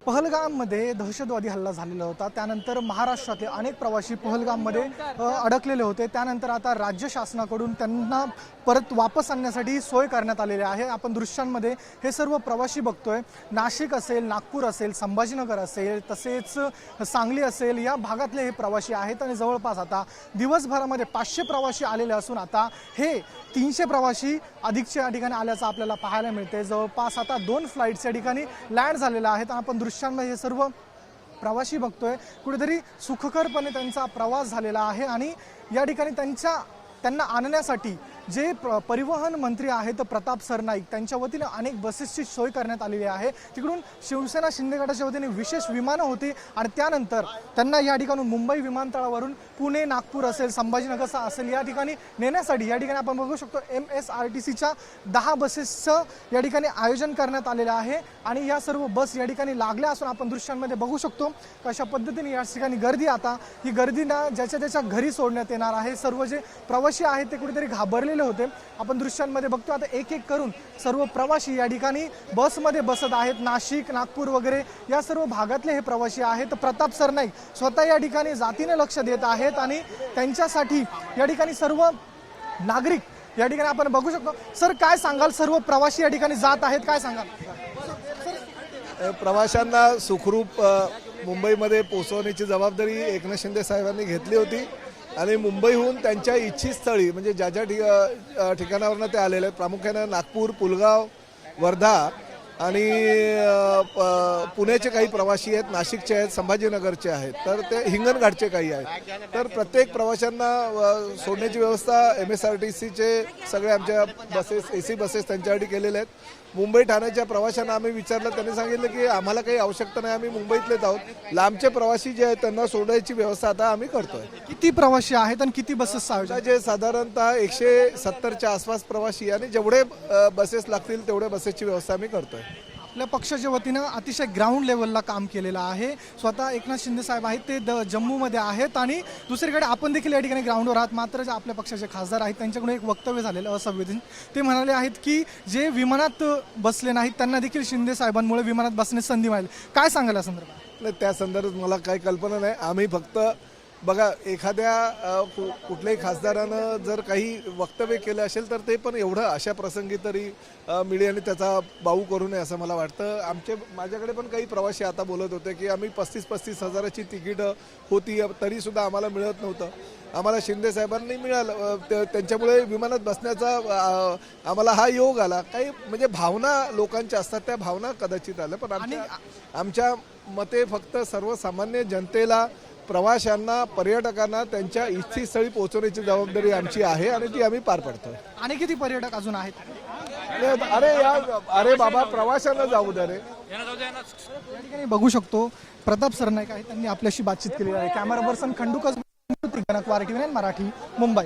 पहलगाममध्ये दहशतवादी हल्ला झालेला होता। त्यानंतर महाराष्ट्रातले अनेक प्रवासी पहलगाममध्ये अडकलेले होते। त्यानंतर आता राज्य शासनाकडून त्यांना परत वापस आणण्यासाठी सोय करण्यात आलेली आहे। आपण दृश्यांमध्ये हे सर्व प्रवासी बघतोय। नाशिक असेल, नागपूर असेल, संभाजीनगर असेल, तसेच सांगली असेल, या भागातले हे प्रवासी आहेत आणि जवळपास आता दिवसभरामध्ये 500 प्रवासी आलेले असून आता हे 300 प्रवासी अधिकच्या ठिकाणी आल्याचं आपल्याला पाहायला मिळते। जवळपास आता 2 फ्लाइट्स या ठिकाणी लँड झालेल्या आहेत। आपण दृश्यांमध्ये हे सर्व प्रवासी बघतोय। कुठेतरी सुखकरपणे त्यांचा प्रवास झालेला आहे आणि या ठिकाणी त्यांना आणण्यासाठी जे परिवहन मंत्री आहेत प्रताप सरनाईक, त्यांच्या वतीने अनेक बसेसची सोय करण्यात आलेली आहे। तिकडून शिवसेना शिंदे गटाच्या वतीने विशेष विमानं होती आणि त्यानंतर त्यांना या ठिकाणून मुंबई विमानतळावरून पुणे, नागपूर असेल, संभाजीनगर असेल या ठिकाणी नेण्यासाठी या ठिकाणी आपण बघू शकतो MSRTCच्या 10 बसेसचं या ठिकाणी आयोजन करण्यात आलेलं आहे आणि या सर्व बस या ठिकाणी लागल्या असून आपण दृश्यांमध्ये बघू शकतो कशा पद्धतीने या ठिकाणी गर्दी, आता ही गर्दी ना ज्याच्या त्याच्या घरी सोडण्यात येणार आहे। सर्व जे प्रवासी आहेत ते कुठेतरी घाबरलेले होते। आपण दृश्यांमध्ये बघतो आता एक एक करून सर्व प्रवासी या ठिकाणी बसमध्ये बसत आहेत। नाशिक, नागपूर वगैरे या सर्व भागातले हे प्रवासी आहेत। प्रताप सरनाईक स्वतः या ठिकाणी जातीने लक्ष देत आहेत आणि त्यांच्यासाठी या ठिकाणी सर्व नागरिक या ठिकाणी आपण बघू शकतो। सर, काय सांगाल? सर्व प्रवासी या ठिकाणी जात आहेत, काय सांगाल? प्रवाशांना सुखरूप मुंबईमध्ये पोहोचवण्याची जबाबदारी एकनाथ शिंदे साहेबांनी घेतली होती आणि मुंबईहून त्यांच्या इच्छित स्थळी म्हणजे ज्या ज्या ठिकाणावरून ते आलेले आहेत, प्रामुख्याने नागपूर, पुलगाव, वर्धा आणि पुण्याचे काही प्रवासी आहेत, नाशिकचे आहेत, संभाजीनगरचे आहेत, तर ते हिंगणघाटचे काही आहेत। तर प्रत्येक प्रवाशांना सोडण्याची व्यवस्था MSRTCचे सगळे आमच्या बसेस, AC बसेस त्यांच्यासाठी केलेले आहेत। मुंबई ठाण्याच्या प्रवाशांना आम्ही विचारलं, त्यांनी सांगितलं की आम्हाला काही आवश्यकता नाही, आम्ही मुंबईतलेच आहोत। लांबचे प्रवासी जे आहेत त्यांना सोडायची व्यवस्था आता आम्ही करतोय। किती प्रवासी आहेत आणि किती बसेस आयोजन? जे साधारणतः 170च्या आसपास प्रवासी आणि जेवढे बसेस लागतील तेवढे बसेसची व्यवस्था आम्ही करतोय। आपल्या पक्षाच्या वतीनं अतिशय ग्राउंड लेवलला काम केलेलं आहे। स्वतः एकनाथ शिंदे साहेब आहेत ते जम्मूमध्ये आहेत आणि दुसरीकडे आपण देखील या ठिकाणी ग्राउंडवर आहात। मात्र जे आपल्या पक्षाचे खासदार आहेत त्यांच्याकडून एक वक्तव्य झालेलं असंवेदनशील, ते म्हणाले आहेत की जे विमानात बसले नाहीत त्यांना देखील शिंदे साहेबांमुळे विमानात बसण्याची संधी मिळाली। काय सांगाल या संदर्भात? नाही, त्या संदर्भात मला काही कल्पना नाही। आम्ही फक्त बघा, एखाद्या कुठल्याही खासदारानं जर काही वक्तव्य केलं असेल तर ते पण एवढं अशा प्रसंगी तरी मीडियाने त्याचा बाऊ करू नये असं मला वाटतं। माझ्याकडे पण काही प्रवासी आता बोलत होते की आम्ही 35-35 हजाराची तिकीटं होती तरीसुद्धा आम्हाला मिळत नव्हतं। आम्हाला शिंदे साहेबांनी मिळालं, त्यांच्यामुळे विमानात बसण्याचा आम्हाला हा योग आला। काही म्हणजे भावना लोकांच्या असतात, त्या भावना कदाचित आल्या, पण आमच्या मते फक्त सर्वसामान्य जनतेला, प्रवाशांना, पर्यटकांना त्यांच्या इच्छित स्थळी पोहोचवण्याची जबाबदारी आमची आहे आणि ती आम्ही पार पाडतोय। आणि किती पर्यटक अजून आहेत? अरे बाबा, प्रवाशांना जाऊ द्या रे। या ठिकाणी बघू शकतो प्रताप सरनाईक आहेत, त्यांनी आपल्याशी बातचीत केली आहे। कॅमेरा पर्सन खंडू कसबे, मराठी, मुंबई।